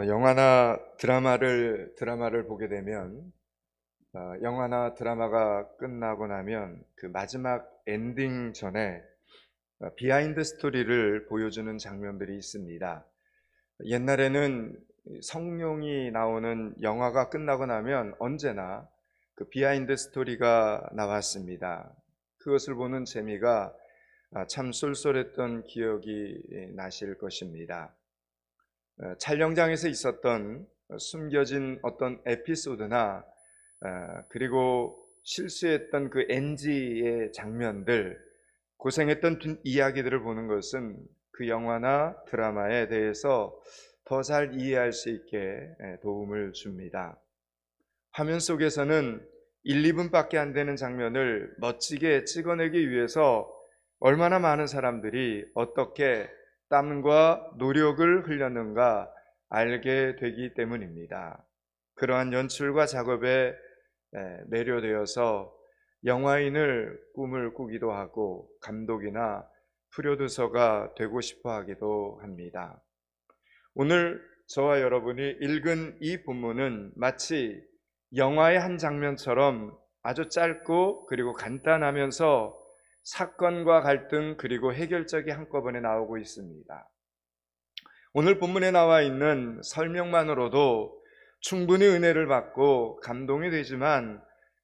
영화나 드라마를 보게 되면 영화나 드라마가 끝나고 나면 그 마지막 엔딩 전에 비하인드 스토리를 보여주는 장면들이 있습니다. 옛날에는 성룡이 나오는 영화가 끝나고 나면 언제나 그 비하인드 스토리가 나왔습니다. 그것을 보는 재미가 참 쏠쏠했던 기억이 나실 것입니다. 촬영장에서 있었던 숨겨진 어떤 에피소드나 그리고 실수했던 그 NG의 장면들, 고생했던 이야기들을 보는 것은 그 영화나 드라마에 대해서 더 잘 이해할 수 있게 도움을 줍니다. 화면 속에서는 1, 2분밖에 안 되는 장면을 멋지게 찍어내기 위해서 얼마나 많은 사람들이 어떻게 땀과 노력을 흘렸는가 알게 되기 때문입니다. 그러한 연출과 작업에 매료되어서 영화인을 꿈을 꾸기도 하고 감독이나 프로듀서가 되고 싶어 하기도 합니다. 오늘 저와 여러분이 읽은 이 본문은 마치 영화의 한 장면처럼 아주 짧고 그리고 간단하면서 사건과 갈등 그리고 해결책이 한꺼번에 나오고 있습니다. 오늘 본문에 나와 있는 설명만으로도 충분히 은혜를 받고 감동이 되지만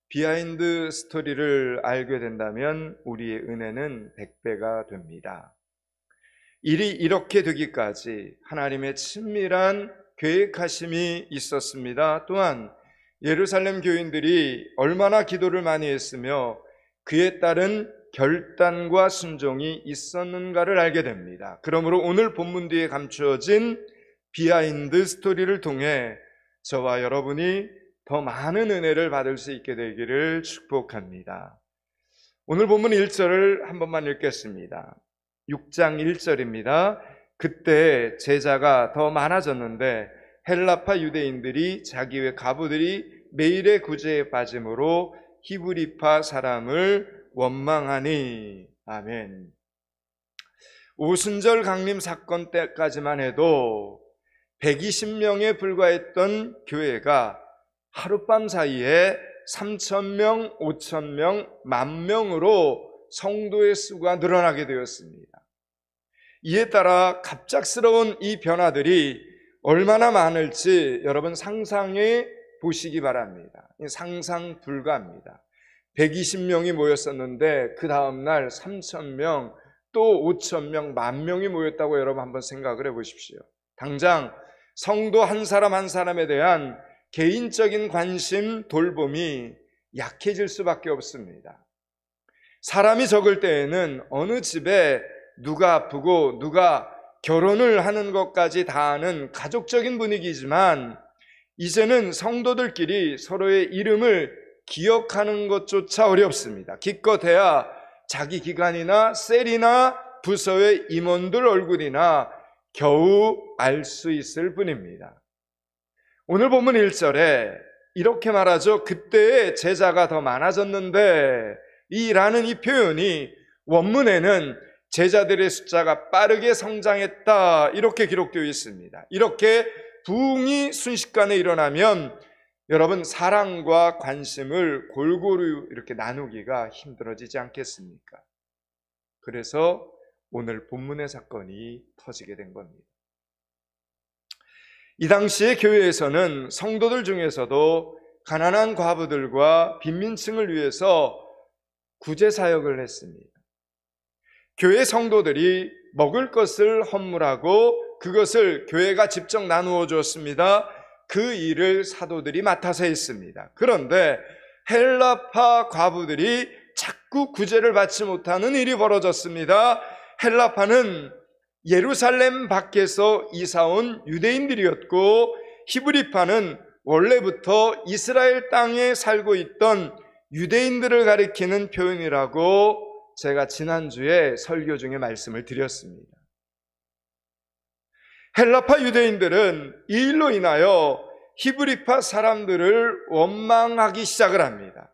비하인드 스토리를 알게 된다면 우리의 은혜는 100배가 됩니다. 일이 이렇게 되기까지 하나님의 친밀한 계획하심이 있었습니다. 또한 예루살렘 교인들이 얼마나 기도를 많이 했으며 그에 따른 결단과 순종이 있었는가를 알게 됩니다. 그러므로 오늘 본문 뒤에 감추어진 비하인드 스토리를 통해 저와 여러분이 더 많은 은혜를 받을 수 있게 되기를 축복합니다. 오늘 본문 1절을 한 번만 읽겠습니다. 6장 1절입니다. 그때 제자가 더 많아졌는데 헬라파 유대인들이 자기 외 과부들이 매일의 구제에 빠짐으로 히브리파 사람을 원망하니. 아멘. 오순절 강림 사건 때까지만 해도 120명에 불과했던 교회가 하룻밤 사이에 3,000명, 5,000명, 10,000명으로 성도의 수가 늘어나게 되었습니다. 이에 따라 갑작스러운 이 변화들이 얼마나 많을지 여러분 상상해 보시기 바랍니다. 상상 불가합니다. 120명이 모였었는데 그 다음날 3,000명, 또 5,000명, 10,000명이 모였다고 여러분 한번 생각을 해보십시오. 당장 성도 한 사람 한 사람에 대한 개인적인 관심, 돌봄이 약해질 수밖에 없습니다. 사람이 적을 때에는 어느 집에 누가 아프고 누가 결혼을 하는 것까지 다 아는 가족적인 분위기지만 이제는 성도들끼리 서로의 이름을 기억하는 것조차 어렵습니다. 기껏해야 자기 기관이나 셀이나 부서의 임원들 얼굴이나 겨우 알 수 있을 뿐입니다. 오늘 본문 1절에 이렇게 말하죠. 그때의 제자가 더 많아졌는데 라는 이 표현이 원문에는 제자들의 숫자가 빠르게 성장했다 이렇게 기록되어 있습니다. 이렇게 부흥이 순식간에 일어나면 여러분 사랑과 관심을 골고루 이렇게 나누기가 힘들어지지 않겠습니까? 그래서 오늘 본문의 사건이 터지게 된 겁니다. 이 당시에 교회에서는 성도들 중에서도 가난한 과부들과 빈민층을 위해서 구제 사역을 했습니다. 교회 성도들이 먹을 것을 헌물하고 그것을 교회가 직접 나누어 주었습니다. 그 일을 사도들이 맡아서 했습니다. 그런데 헬라파 과부들이 자꾸 구제를 받지 못하는 일이 벌어졌습니다. 헬라파는 예루살렘 밖에서 이사온 유대인들이었고 히브리파는 원래부터 이스라엘 땅에 살고 있던 유대인들을 가리키는 표현이라고 제가 지난주에 설교 중에 말씀을 드렸습니다. 헬라파 유대인들은 이 일로 인하여 히브리파 사람들을 원망하기 시작을 합니다.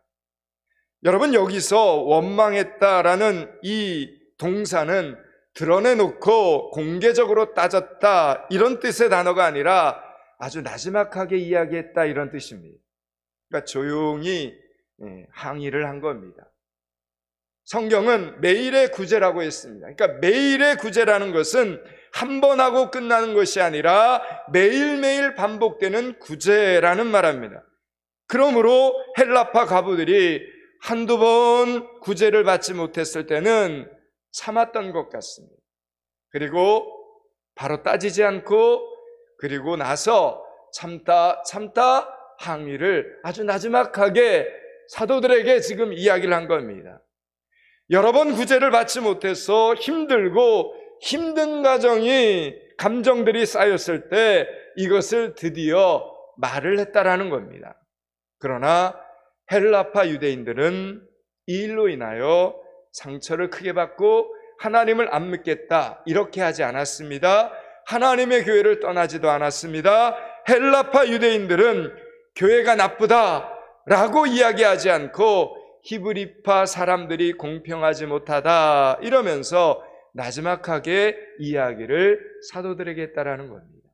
여러분 여기서 원망했다라는 이 동사는 드러내놓고 공개적으로 따졌다 이런 뜻의 단어가 아니라 아주 나지막하게 이야기했다, 이런 뜻입니다. 그러니까 조용히 항의를 한 겁니다. 성경은 매일의 구제라고 했습니다. 그러니까 매일의 구제라는 것은 한 번 하고 끝나는 것이 아니라 매일매일 반복되는 구제라는 말입니다. 그러므로 헬라파 과부들이 한두 번 구제를 받지 못했을 때는 참았던 것 같습니다. 그리고 바로 따지지 않고, 그리고 나서 참다 항의를 아주 나지막하게 사도들에게 지금 이야기를 한 겁니다. 여러 번 구제를 받지 못해서 힘들고 힘든 감정들이 쌓였을 때 이것을 드디어 말을 했다라는 겁니다. 그러나 헬라파 유대인들은 이 일로 인하여 상처를 크게 받고 하나님을 안 믿겠다, 이렇게 하지 않았습니다. 하나님의 교회를 떠나지도 않았습니다. 헬라파 유대인들은 교회가 나쁘다라고 이야기하지 않고 히브리파 사람들이 공평하지 못하다, 이러면서 나지막하게 이야기를 사도들에게 했다라는 겁니다.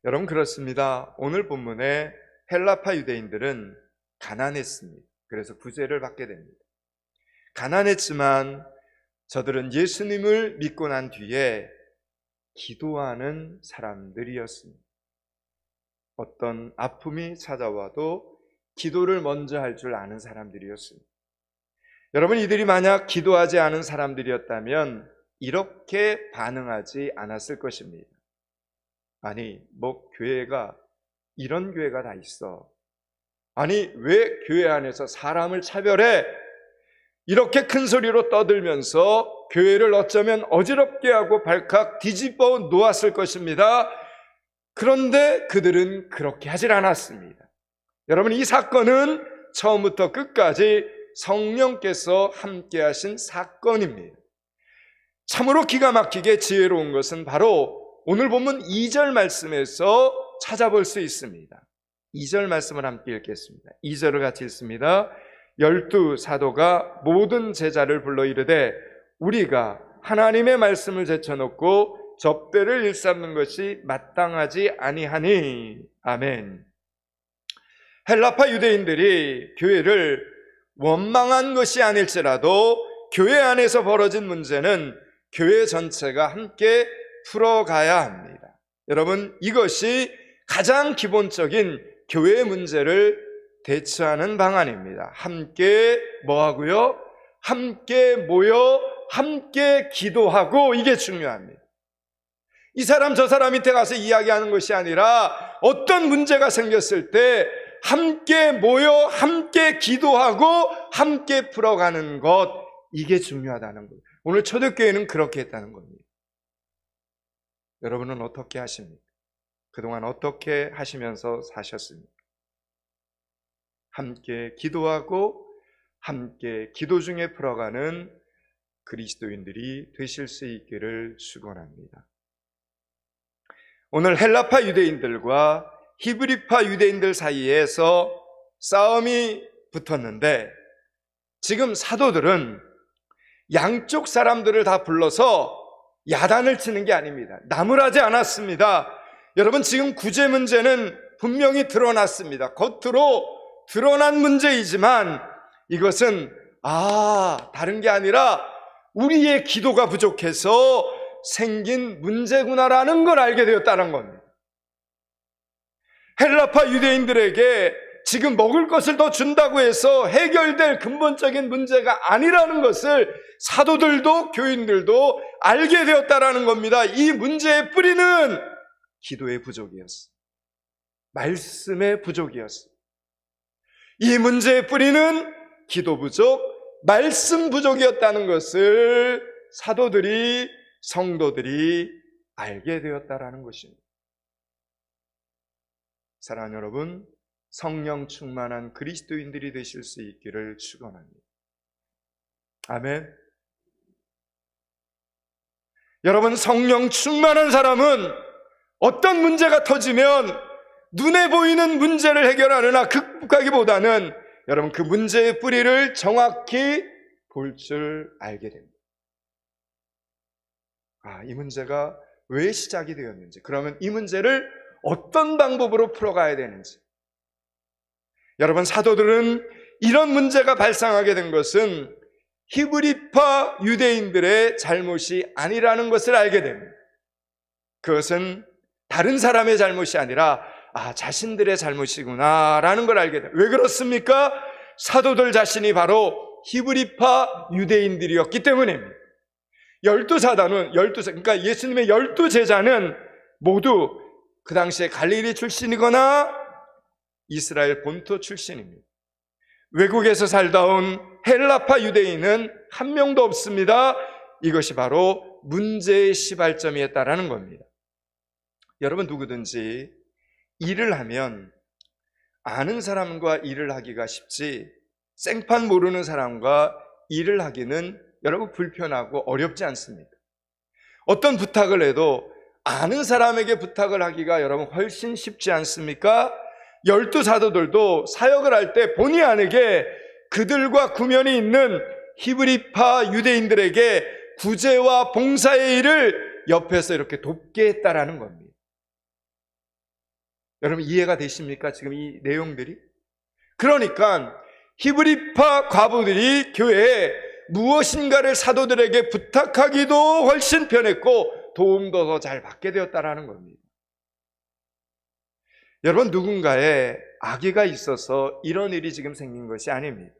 여러분, 그렇습니다. 오늘 본문에 헬라파 유대인들은 가난했습니다. 그래서 구제를 받게 됩니다. 가난했지만 저들은 예수님을 믿고 난 뒤에 기도하는 사람들이었습니다. 어떤 아픔이 찾아와도 기도를 먼저 할 줄 아는 사람들이었습니다. 여러분, 이들이 만약 기도하지 않은 사람들이었다면 이렇게 반응하지 않았을 것입니다. 아니, 교회가 이런 교회가 다 있어. 아니, 왜 교회 안에서 사람을 차별해? 이렇게 큰 소리로 떠들면서 교회를 어쩌면 어지럽게 하고 발칵 뒤집어 놓았을 것입니다. 그런데 그들은 그렇게 하질 않았습니다. 여러분, 이 사건은 처음부터 끝까지 성령께서 함께 하신 사건입니다. 참으로 기가 막히게 지혜로운 것은 바로 오늘 본문 2절 말씀에서 찾아볼 수 있습니다. 2절 말씀을 함께 읽겠습니다. 2절을 같이 읽습니다. 12 사도가 모든 제자를 불러 이르되 우리가 하나님의 말씀을 제쳐놓고 접대를 일삼는 것이 마땅하지 아니하니. 아멘. 헬라파 유대인들이 교회를 원망한 것이 아닐지라도 교회 안에서 벌어진 문제는 교회 전체가 함께 풀어가야 합니다. 여러분, 이것이 가장 기본적인 교회의 문제를 대처하는 방안입니다. 함께 뭐하고요? 함께 모여 함께 기도하고, 이게 중요합니다. 이 사람 저 사람 밑에 가서 이야기하는 것이 아니라 어떤 문제가 생겼을 때 함께 모여 함께 기도하고 함께 풀어가는 것, 이게 중요하다는 거예요. 오늘 초대교회는 그렇게 했다는 겁니다. 여러분은 어떻게 하십니까? 그동안 어떻게 하시면서 사셨습니까? 함께 기도하고 함께 기도 중에 풀어가는 그리스도인들이 되실 수 있기를 축원합니다. 오늘 헬라파 유대인들과 히브리파 유대인들 사이에서 싸움이 붙었는데, 지금 사도들은 양쪽 사람들을 다 불러서 야단을 치는 게 아닙니다. 나무라지 않았습니다. 여러분, 지금 구제 문제는 분명히 드러났습니다. 겉으로 드러난 문제이지만 이것은 다른 게 아니라 우리의 기도가 부족해서 생긴 문제구나라는 걸 알게 되었다는 겁니다. 헬라파 유대인들에게 지금 먹을 것을 더 준다고 해서 해결될 근본적인 문제가 아니라는 것을 사도들도 교인들도 알게 되었다라는 겁니다. 이 문제의 뿌리는 기도의 부족이었어요. 말씀의 부족이었어요. 이 문제의 뿌리는 기도 부족, 말씀 부족이었다는 것을 사도들이, 성도들이 알게 되었다라는 것입니다. 사랑하는 여러분, 성령 충만한 그리스도인들이 되실 수 있기를 축원합니다. 아멘. 여러분, 성령 충만한 사람은 어떤 문제가 터지면 눈에 보이는 문제를 해결하느나 극복하기보다는 여러분 그 문제의 뿌리를 정확히 볼 줄 알게 됩니다. 이 문제가 왜 시작이 되었는지, 그러면 이 문제를 어떤 방법으로 풀어가야 되는지. 여러분, 사도들은 이런 문제가 발생하게 된 것은 히브리파 유대인들의 잘못이 아니라는 것을 알게 됩니다. 그것은 다른 사람의 잘못이 아니라 자신들의 잘못이구나라는 걸 알게 됩니다. 왜 그렇습니까? 사도들 자신이 바로 히브리파 유대인들이었기 때문입니다. 12사도는, 그러니까 예수님의 12제자는 모두 그 당시에 갈릴리 출신이거나 이스라엘 본토 출신입니다. 외국에서 살다 온 헬라파 유대인은 한 명도 없습니다. 이것이 바로 문제의 시발점이었다라는 겁니다. 여러분, 누구든지 일을 하면 아는 사람과 일을 하기가 쉽지, 생판 모르는 사람과 일을 하기는 여러분 불편하고 어렵지 않습니까? 어떤 부탁을 해도 아는 사람에게 부탁을 하기가 여러분 훨씬 쉽지 않습니까? 12사도들도 사역을 할 때 본의 아니게 그들과 구면이 있는 히브리파 유대인들에게 구제와 봉사의 일을 옆에서 이렇게 돕게 했다라는 겁니다. 여러분, 이해가 되십니까? 지금 이 내용들이? 그러니까 히브리파 과부들이 교회에 무엇인가를 사도들에게 부탁하기도 훨씬 편했고 도움도 더 잘 받게 되었다라는 겁니다. 여러분, 누군가의 악의가 있어서 이런 일이 지금 생긴 것이 아닙니다.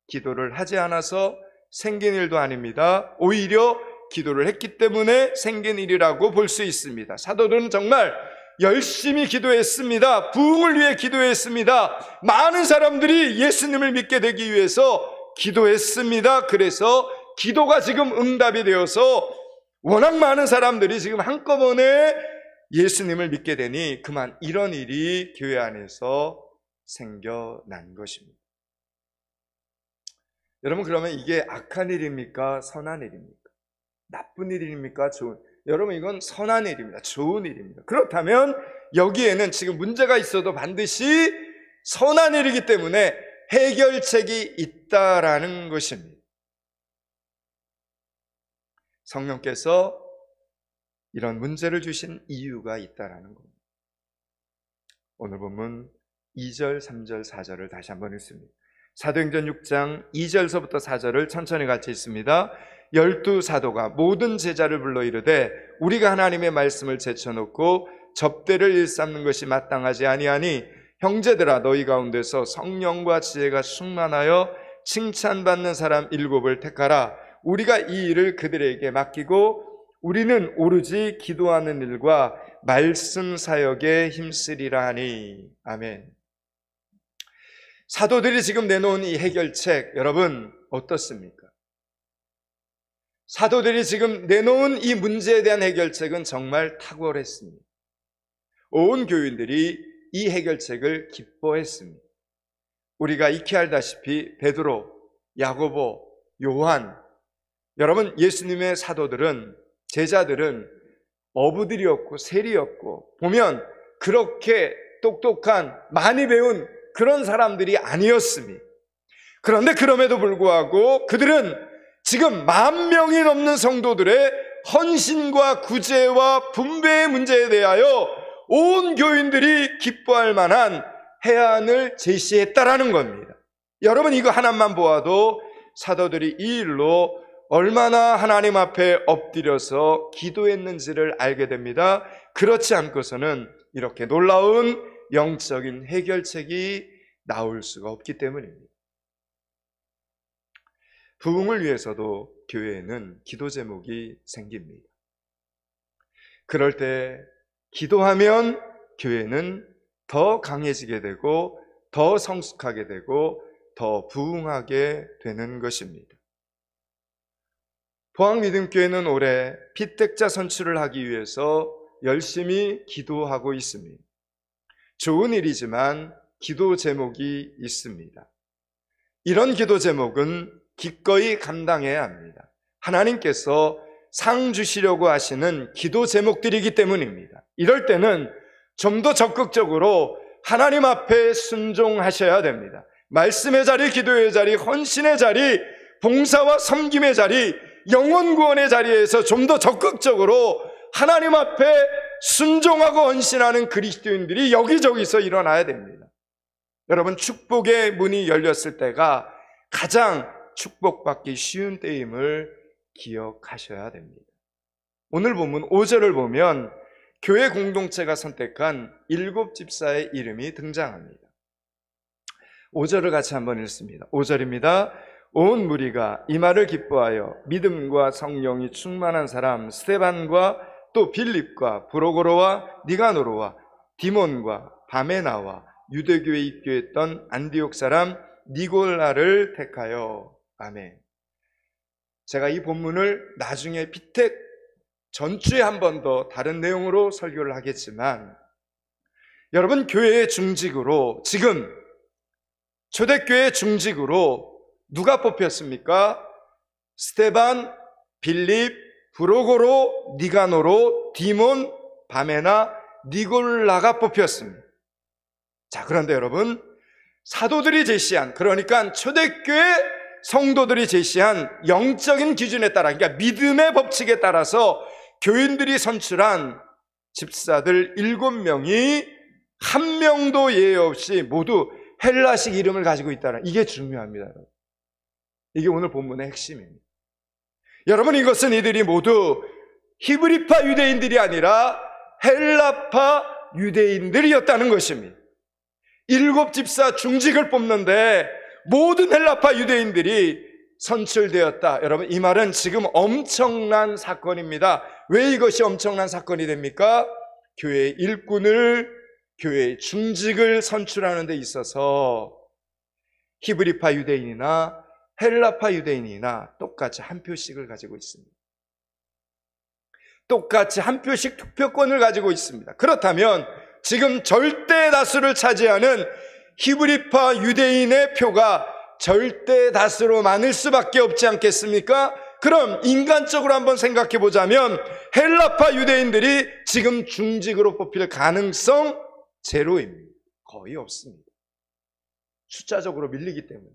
기도를 하지 않아서 생긴 일도 아닙니다. 오히려 기도를 했기 때문에 생긴 일이라고 볼 수 있습니다. 사도들은 정말 열심히 기도했습니다. 부흥을 위해 기도했습니다. 많은 사람들이 예수님을 믿게 되기 위해서 기도했습니다. 그래서 기도가 지금 응답이 되어서 워낙 많은 사람들이 지금 한꺼번에 예수님을 믿게 되니 그만 이런 일이 교회 안에서 생겨난 것입니다. 여러분, 그러면 이게 악한 일입니까? 선한 일입니까? 나쁜 일입니까? 여러분, 이건 선한 일입니다. 좋은 일입니다. 그렇다면 여기에는 지금 문제가 있어도 반드시 선한 일이기 때문에 해결책이 있다라는 것입니다. 성령께서 이런 문제를 주신 이유가 있다라는 겁니다. 오늘 본문 2절, 3절, 4절을 다시 한번 읽습니다. 사도행전 6장 2절서부터 4절을 천천히 같이 읽습니다. 12사도가 모든 제자를 불러 이르되 우리가 하나님의 말씀을 제쳐놓고 접대를 일삼는 것이 마땅하지 아니하니 형제들아, 너희 가운데서 성령과 지혜가 충만하여 칭찬받는 사람 7을 택하라. 우리가 이 일을 그들에게 맡기고 우리는 오로지 기도하는 일과 말씀 사역에 힘쓰리라 하니. 아멘. 사도들이 지금 내놓은 이 해결책, 여러분 어떻습니까? 사도들이 지금 내놓은 이 문제에 대한 해결책은 정말 탁월했습니다. 온 교인들이 이 해결책을 기뻐했습니다. 우리가 익히 알다시피 베드로, 야고보, 요한, 여러분, 예수님의 사도들은, 제자들은 어부들이었고 세리였고 보면 그렇게 똑똑한, 많이 배운 그런 사람들이 아니었습니다. 그런데 그럼에도 불구하고 그들은 지금 10,000명이 넘는 성도들의 헌신과 구제와 분배의 문제에 대하여 온 교인들이 기뻐할 만한 해안을 제시했다라는 겁니다. 여러분, 이거 하나만 보아도 사도들이 이 일로 얼마나 하나님 앞에 엎드려서 기도했는지를 알게 됩니다. 그렇지 않고서는 이렇게 놀라운 영적인 해결책이 나올 수가 없기 때문입니다. 부흥을 위해서도 교회에는 기도 제목이 생깁니다. 그럴 때 기도하면 교회는 더 강해지게 되고 더 성숙하게 되고 더 부흥하게 되는 것입니다. 포항믿음교회는 올해 피택자 선출을 하기 위해서 열심히 기도하고 있습니다. 좋은 일이지만 기도 제목이 있습니다. 이런 기도 제목은 기꺼이 감당해야 합니다. 하나님께서 상 주시려고 하시는 기도 제목들이기 때문입니다. 이럴 때는 좀 더 적극적으로 하나님 앞에 순종하셔야 됩니다. 말씀의 자리, 기도의 자리, 헌신의 자리, 봉사와 섬김의 자리, 영혼 구원의 자리에서 좀 더 적극적으로 하나님 앞에 순종하고 헌신하는 그리스도인들이 여기저기서 일어나야 됩니다. 여러분, 축복의 문이 열렸을 때가 가장 축복받기 쉬운 때임을 기억하셔야 됩니다. 오늘 본문 5절을 보면 교회 공동체가 선택한 7 집사의 이름이 등장합니다. 5절을 같이 한번 읽습니다. 5절입니다. 온 무리가 이 말을 기뻐하여 믿음과 성령이 충만한 사람 스데반과 또 빌립과 브로고로와 니가노로와 디몬과 바메나와 유대교에 입교했던 안디옥 사람 니골라를 택하여. 아멘. 제가 이 본문을 나중에 피택 전주에 한 번 더 다른 내용으로 설교를 하겠지만, 여러분, 교회의 중직으로, 지금 초대교회의 중직으로 누가 뽑혔습니까? 스데반, 빌립, 브로고로, 니가노로, 디몬, 바메나, 니골라가 뽑혔습니다. 자, 그런데 여러분, 사도들이 제시한, 그러니까 초대교회 성도들이 제시한 영적인 기준에 따라, 그러니까 믿음의 법칙에 따라서 교인들이 선출한 집사들 7명이 한 명도 예외 없이 모두 헬라식 이름을 가지고 있다는, 이게 중요합니다. 여러분. 이게 오늘 본문의 핵심입니다. 여러분, 이것은 이들이 모두 히브리파 유대인들이 아니라 헬라파 유대인들이었다는 것입니다. 7 집사 중직을 뽑는데 모든 헬라파 유대인들이 선출되었다. 여러분, 이 말은 지금 엄청난 사건입니다. 왜 이것이 엄청난 사건이 됩니까? 교회의 일꾼을, 교회의 중직을 선출하는 데 있어서 히브리파 유대인이나 헬라파 유대인이나 똑같이 한 표씩을 가지고 있습니다. 똑같이 한 표씩 투표권을 가지고 있습니다. 그렇다면 지금 절대 다수를 차지하는 히브리파 유대인의 표가 절대 다수로 많을 수밖에 없지 않겠습니까? 그럼 인간적으로 한번 생각해 보자면 헬라파 유대인들이 지금 중직으로 뽑힐 가능성 제로입니다. 거의 없습니다. 숫자적으로 밀리기 때문에.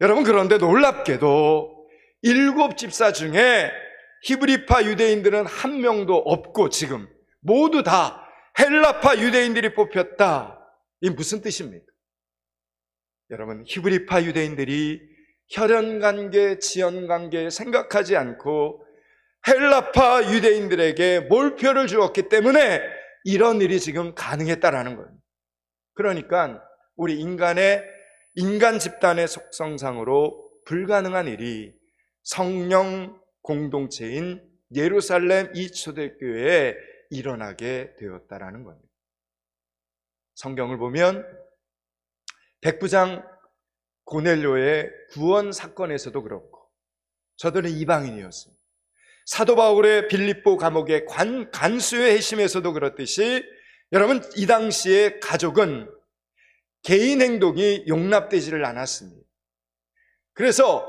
여러분, 그런데 놀랍게도 7 집사 중에 히브리파 유대인들은 한 명도 없고 지금 모두 다 헬라파 유대인들이 뽑혔다. 이게 무슨 뜻입니까? 여러분, 히브리파 유대인들이 혈연관계, 지연관계 생각하지 않고 헬라파 유대인들에게 몰표를 주었기 때문에 이런 일이 지금 가능했다라는 거예요. 그러니까 우리 인간 집단의 속성상으로 불가능한 일이 성령 공동체인 예루살렘 이 초대교회에 일어나게 되었다라는 겁니다. 성경을 보면 백부장 고넬료의 구원 사건에서도 그렇고, 저들은 이방인이었습니다. 사도 바울의 빌립보 감옥의 간수의 회심에서도 그렇듯이, 여러분, 이 당시의 가족은 개인 행동이 용납되지를 않았습니다. 그래서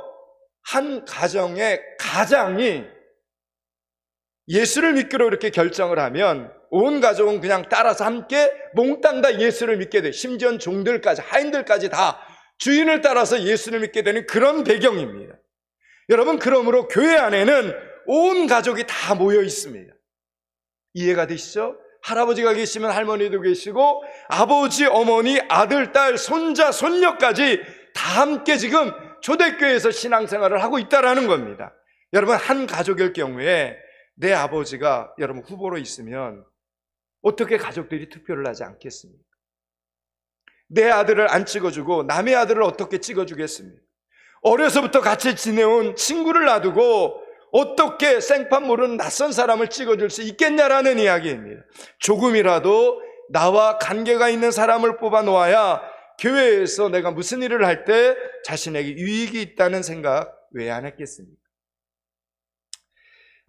한 가정의 가장이 예수를 믿기로 이렇게 결정을 하면 온 가족은 그냥 따라서 함께 몽땅 다 예수를 믿게 돼. 심지어 종들까지, 하인들까지 다 주인을 따라서 예수를 믿게 되는 그런 배경입니다. 여러분, 그러므로 교회 안에는 온 가족이 다 모여 있습니다. 이해가 되시죠? 할아버지가 계시면 할머니도 계시고, 아버지, 어머니, 아들, 딸, 손자, 손녀까지 다 함께 지금 초대교회에서 신앙생활을 하고 있다라는 겁니다. 여러분, 한 가족일 경우에 내 아버지가 여러분 후보로 있으면 어떻게 가족들이 투표를 하지 않겠습니까? 내 아들을 안 찍어주고 남의 아들을 어떻게 찍어주겠습니까? 어려서부터 같이 지내온 친구를 놔두고 어떻게 생판 모르는 낯선 사람을 찍어줄 수 있겠냐라는 이야기입니다. 조금이라도 나와 관계가 있는 사람을 뽑아 놓아야 교회에서 내가 무슨 일을 할 때 자신에게 유익이 있다는 생각 왜 안 했겠습니까?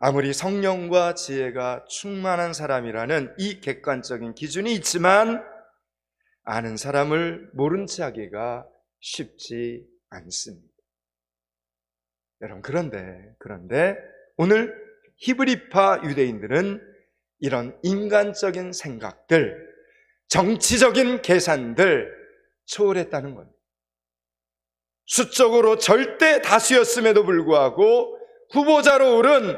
아무리 성령과 지혜가 충만한 사람이라는 이 객관적인 기준이 있지만 아는 사람을 모른 체 하기가 쉽지 않습니다. 여러분, 그런데 오늘 히브리파 유대인들은 이런 인간적인 생각들, 정치적인 계산들 초월했다는 겁니다. 수적으로 절대 다수였음에도 불구하고 후보자로 오른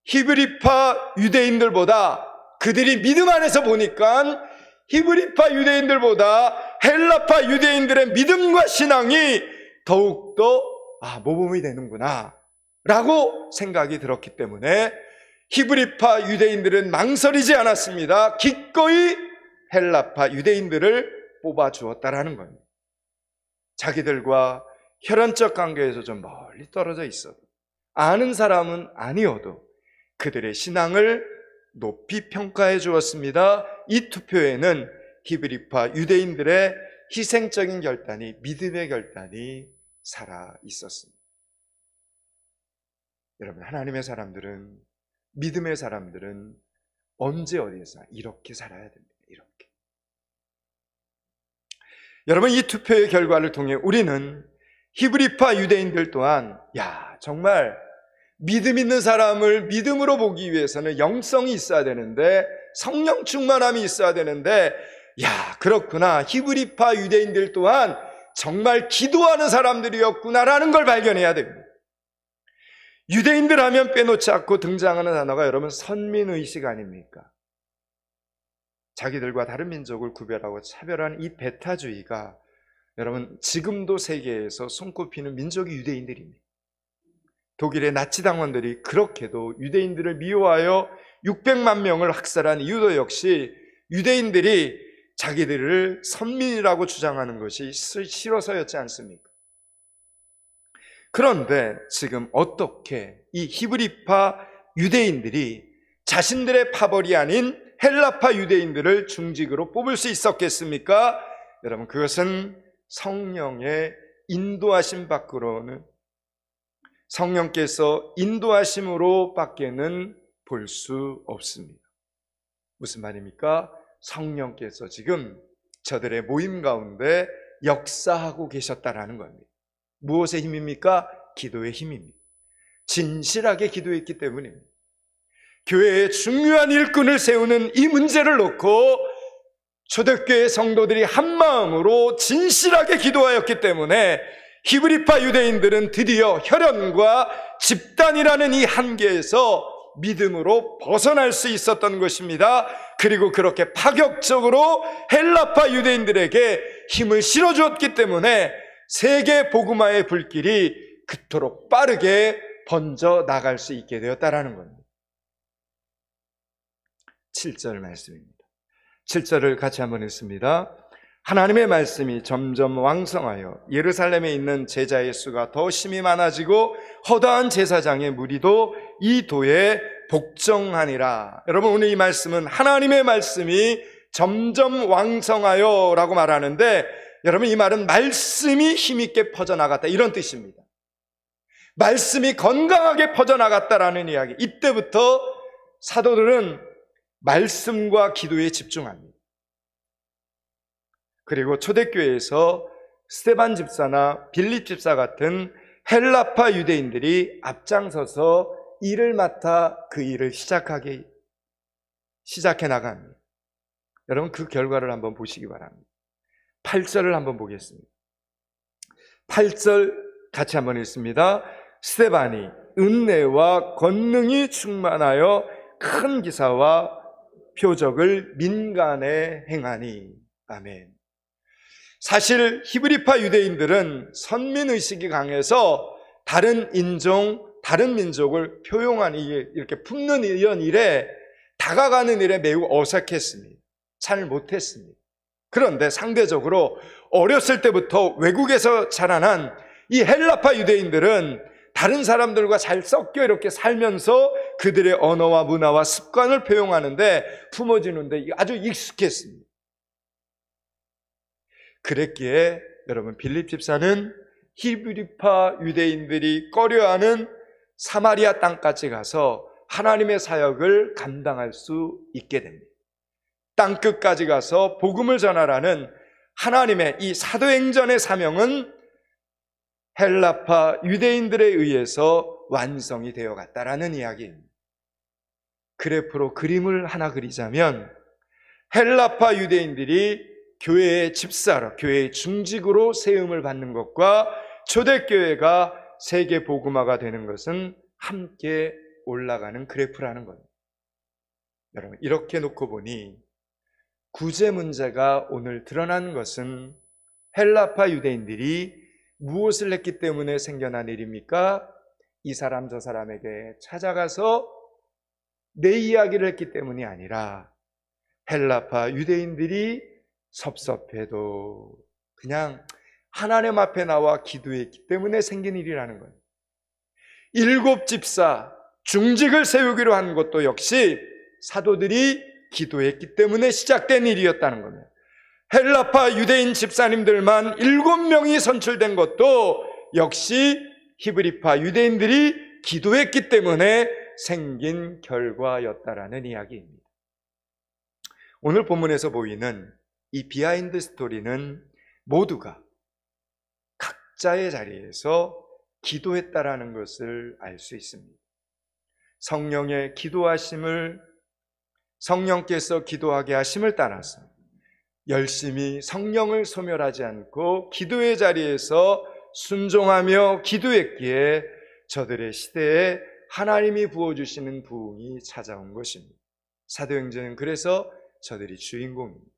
히브리파 유대인들보다, 그들이 믿음 안에서 보니까 히브리파 유대인들보다 헬라파 유대인들의 믿음과 신앙이 더욱더 모범이 되는구나 라고 생각이 들었기 때문에 히브리파 유대인들은 망설이지 않았습니다. 기꺼이 헬라파 유대인들을 뽑아주었다라는 겁니다. 자기들과 혈연적 관계에서 좀 멀리 떨어져 있어도, 아는 사람은 아니어도 그들의 신앙을 높이 평가해 주었습니다. 이 투표에는 히브리파 유대인들의 희생적인 결단이, 믿음의 결단이 살아 있었습니다. 여러분, 하나님의 사람들은, 믿음의 사람들은 언제 어디에서 이렇게 살아야 됩니다. 이렇게. 여러분, 이 투표의 결과를 통해 우리는 히브리파 유대인들 또한 정말 믿음 있는 사람을 믿음으로 보기 위해서는 영성이 있어야 되는데, 성령 충만함이 있어야 되는데, 그렇구나, 히브리파 유대인들 또한 정말 기도하는 사람들이었구나라는 걸 발견해야 됩니다. 유대인들 하면 빼놓지 않고 등장하는 단어가 여러분 선민의식 아닙니까? 자기들과 다른 민족을 구별하고 차별하는 이 배타주의가 여러분 지금도 세계에서 손꼽히는 민족이 유대인들입니다. 독일의 나치 당원들이 그렇게도 유대인들을 미워하여 600만 명을 학살한 이유도 역시 유대인들이 자기들을 선민이라고 주장하는 것이 싫어서였지 않습니까? 그런데 지금 어떻게 이 히브리파 유대인들이 자신들의 파벌이 아닌 헬라파 유대인들을 중직으로 뽑을 수 있었겠습니까? 여러분, 그것은 성령의 인도하심 밖으로는, 성령께서 인도하심으로 밖에는 볼 수 없습니다. 무슨 말입니까? 성령께서 지금 저들의 모임 가운데 역사하고 계셨다라는 겁니다. 무엇의 힘입니까? 기도의 힘입니다. 진실하게 기도했기 때문입니다. 교회의 중요한 일꾼을 세우는 이 문제를 놓고 초대교회 성도들이 한마음으로 진실하게 기도하였기 때문에 히브리파 유대인들은 드디어 혈연과 집단이라는 이 한계에서 믿음으로 벗어날 수 있었던 것입니다. 그리고 그렇게 파격적으로 헬라파 유대인들에게 힘을 실어주었기 때문에 세계 복음화의 불길이 그토록 빠르게 번져 나갈 수 있게 되었다라는 겁니다. 7절 말씀입니다. 7절을 같이 한번 읽습니다. 하나님의 말씀이 점점 왕성하여 예루살렘에 있는 제자의 수가 더 심히 많아지고 허다한 제사장의 무리도 이 도에 복종하니라. 여러분, 오늘 이 말씀은 하나님의 말씀이 점점 왕성하여 라고 말하는데, 여러분, 이 말은 말씀이 힘있게 퍼져나갔다 이런 뜻입니다. 말씀이 건강하게 퍼져나갔다라는 이야기. 이때부터 사도들은 말씀과 기도에 집중합니다. 그리고 초대교회에서 스데반 집사나 빌립 집사 같은 헬라파 유대인들이 앞장서서 일을 맡아 그 일을 시작해 나갑니다. 여러분, 그 결과를 한번 보시기 바랍니다. 8절을 한번 보겠습니다. 8절 같이 한번 읽습니다. 스데반이 은혜와 권능이 충만하여 큰 기사와 표적을 민간에 행하니. 아멘. 사실 히브리파 유대인들은 선민의식이 강해서 다른 인종, 다른 민족을 표용하는, 이렇게 품는 이런 일에, 다가가는 일에 매우 어색했습니다. 잘 못했습니다. 그런데 상대적으로 어렸을 때부터 외국에서 자라난 이 헬라파 유대인들은 다른 사람들과 잘 섞여 이렇게 살면서 그들의 언어와 문화와 습관을 표용하는데, 품어주는데 아주 익숙했습니다. 그랬기에 여러분, 빌립 집사는 히브리파 유대인들이 꺼려하는 사마리아 땅까지 가서 하나님의 사역을 감당할 수 있게 됩니다. 땅끝까지 가서 복음을 전하라는 하나님의 이 사도행전의 사명은 헬라파 유대인들에 의해서 완성이 되어 갔다라는 이야기입니다. 그래프로 그림을 하나 그리자면, 헬라파 유대인들이 교회의 집사로, 교회의 중직으로 세움을 받는 것과 초대교회가 세계 복음화가 되는 것은 함께 올라가는 그래프라는 거예요. 여러분, 이렇게 놓고 보니 구제 문제가 오늘 드러난 것은 헬라파 유대인들이 무엇을 했기 때문에 생겨난 일입니까? 이 사람 저 사람에게 찾아가서 내 이야기를 했기 때문이 아니라 헬라파 유대인들이 섭섭해도 그냥 하나님 앞에 나와 기도했기 때문에 생긴 일이라는 거예요. 7 집사 중직을 세우기로 한 것도 역시 사도들이 기도했기 때문에 시작된 일이었다는 겁니다. 헬라파 유대인 집사님들만 7명이 선출된 것도 역시 히브리파 유대인들이 기도했기 때문에 생긴 결과였다라는 이야기입니다. 오늘 본문에서 보이는 이 비하인드 스토리는 모두가 각자의 자리에서 기도했다라는 것을 알 수 있습니다. 성령의 기도하심을, 성령께서 기도하게 하심을 따라서 열심히 성령을 소멸하지 않고 기도의 자리에서 순종하며 기도했기에 저들의 시대에 하나님이 부어주시는 부흥이 찾아온 것입니다. 사도행전은 그래서 저들이 주인공입니다.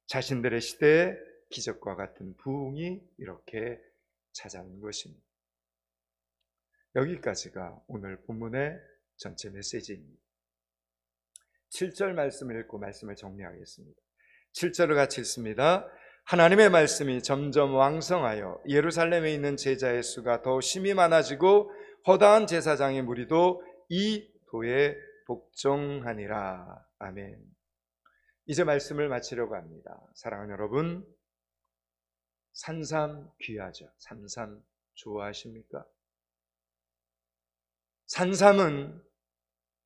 자신들의 시대에 기적과 같은 부흥이 이렇게 찾아온 것입니다. 여기까지가 오늘 본문의 전체 메시지입니다. 7절 말씀을 읽고 말씀을 정리하겠습니다. 7절을 같이 읽습니다. 하나님의 말씀이 점점 왕성하여 예루살렘에 있는 제자의 수가 더 심히 많아지고 허다한 제사장의 무리도 이 도에 복종하니라. 아멘. 이제 말씀을 마치려고 합니다. 사랑하는 여러분, 산삼 귀하죠. 산삼 좋아하십니까? 산삼은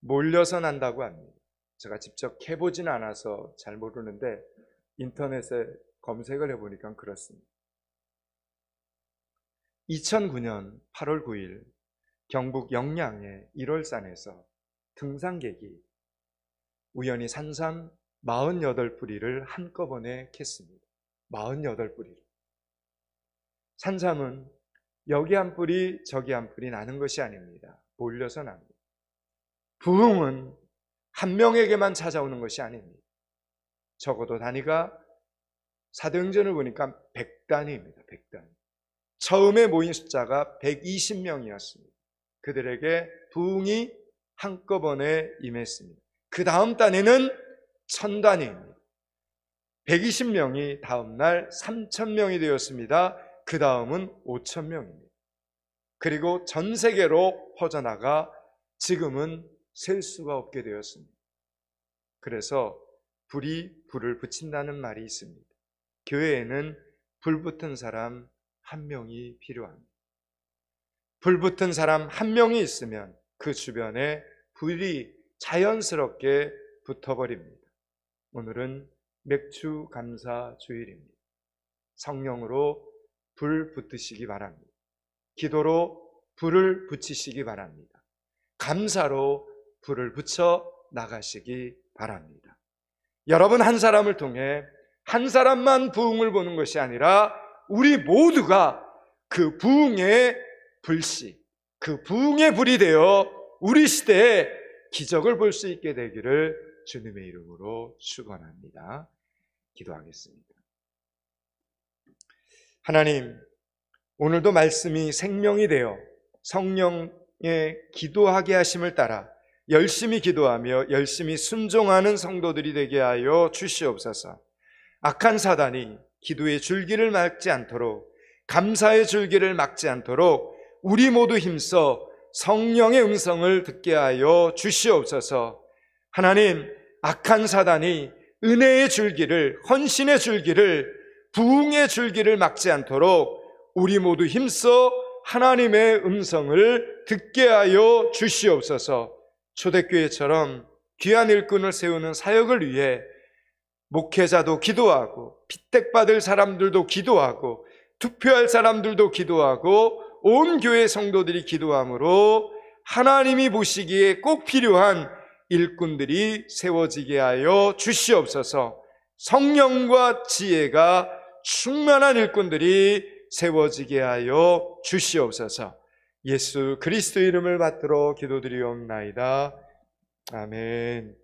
몰려서 난다고 합니다. 제가 직접 해보진 않아서 잘 모르는데 인터넷에 검색을 해보니까 그렇습니다. 2009년 8월 9일 경북 영양의 1월산에서 등산객이 우연히 산삼 48뿌리를 한꺼번에 캤습니다. 48뿌리를. 산삼은 여기 한 뿌리 저기 한 뿌리 나는 것이 아닙니다. 몰려서 납니다. 부흥은 한 명에게만 찾아오는 것이 아닙니다. 적어도 단위가 사도행전을 보니까 100단위입니다. 100단위. 처음에 모인 숫자가 120명이었습니다. 그들에게 부흥이 한꺼번에 임했습니다. 그 다음 단위는 1000단위입니다. 120명이 다음 날 3000명이 되었습니다. 그 다음은 5000명입니다. 그리고 전 세계로 퍼져나가 지금은 셀 수가 없게 되었습니다. 그래서 불이 불을 붙인다는 말이 있습니다. 교회에는 불 붙은 사람 한 명이 필요합니다. 불 붙은 사람 한 명이 있으면 그 주변에 불이 자연스럽게 붙어버립니다. 오늘은 맥주 감사 주일입니다. 성령으로 불 붙으시기 바랍니다. 기도로 불을 붙이시기 바랍니다. 감사로 불을 붙여 나가시기 바랍니다. 여러분 한 사람을 통해 한 사람만 부흥을 보는 것이 아니라 우리 모두가 그 부흥의 불씨, 그 부흥의 불이 되어 우리 시대에 기적을 볼 수 있게 되기를 주님의 이름으로 축원합니다. 기도하겠습니다. 하나님, 오늘도 말씀이 생명이 되어 성령의 기도하게 하심을 따라 열심히 기도하며 열심히 순종하는 성도들이 되게 하여 주시옵소서. 악한 사단이 기도의 줄기를 막지 않도록, 감사의 줄기를 막지 않도록 우리 모두 힘써 성령의 음성을 듣게 하여 주시옵소서. 하나님, 악한 사단이 은혜의 줄기를, 헌신의 줄기를, 부흥의 줄기를 막지 않도록 우리 모두 힘써 하나님의 음성을 듣게 하여 주시옵소서. 초대교회처럼 귀한 일꾼을 세우는 사역을 위해 목회자도 기도하고 피택받을 사람들도 기도하고 투표할 사람들도 기도하고 온 교회 성도들이 기도함으로 하나님이 보시기에 꼭 필요한 일꾼들이 세워지게 하여 주시옵소서. 성령과 지혜가 충만한 일꾼들이 세워지게 하여 주시옵소서. 예수 그리스도 이름을 받들어 기도드리옵나이다. 아멘.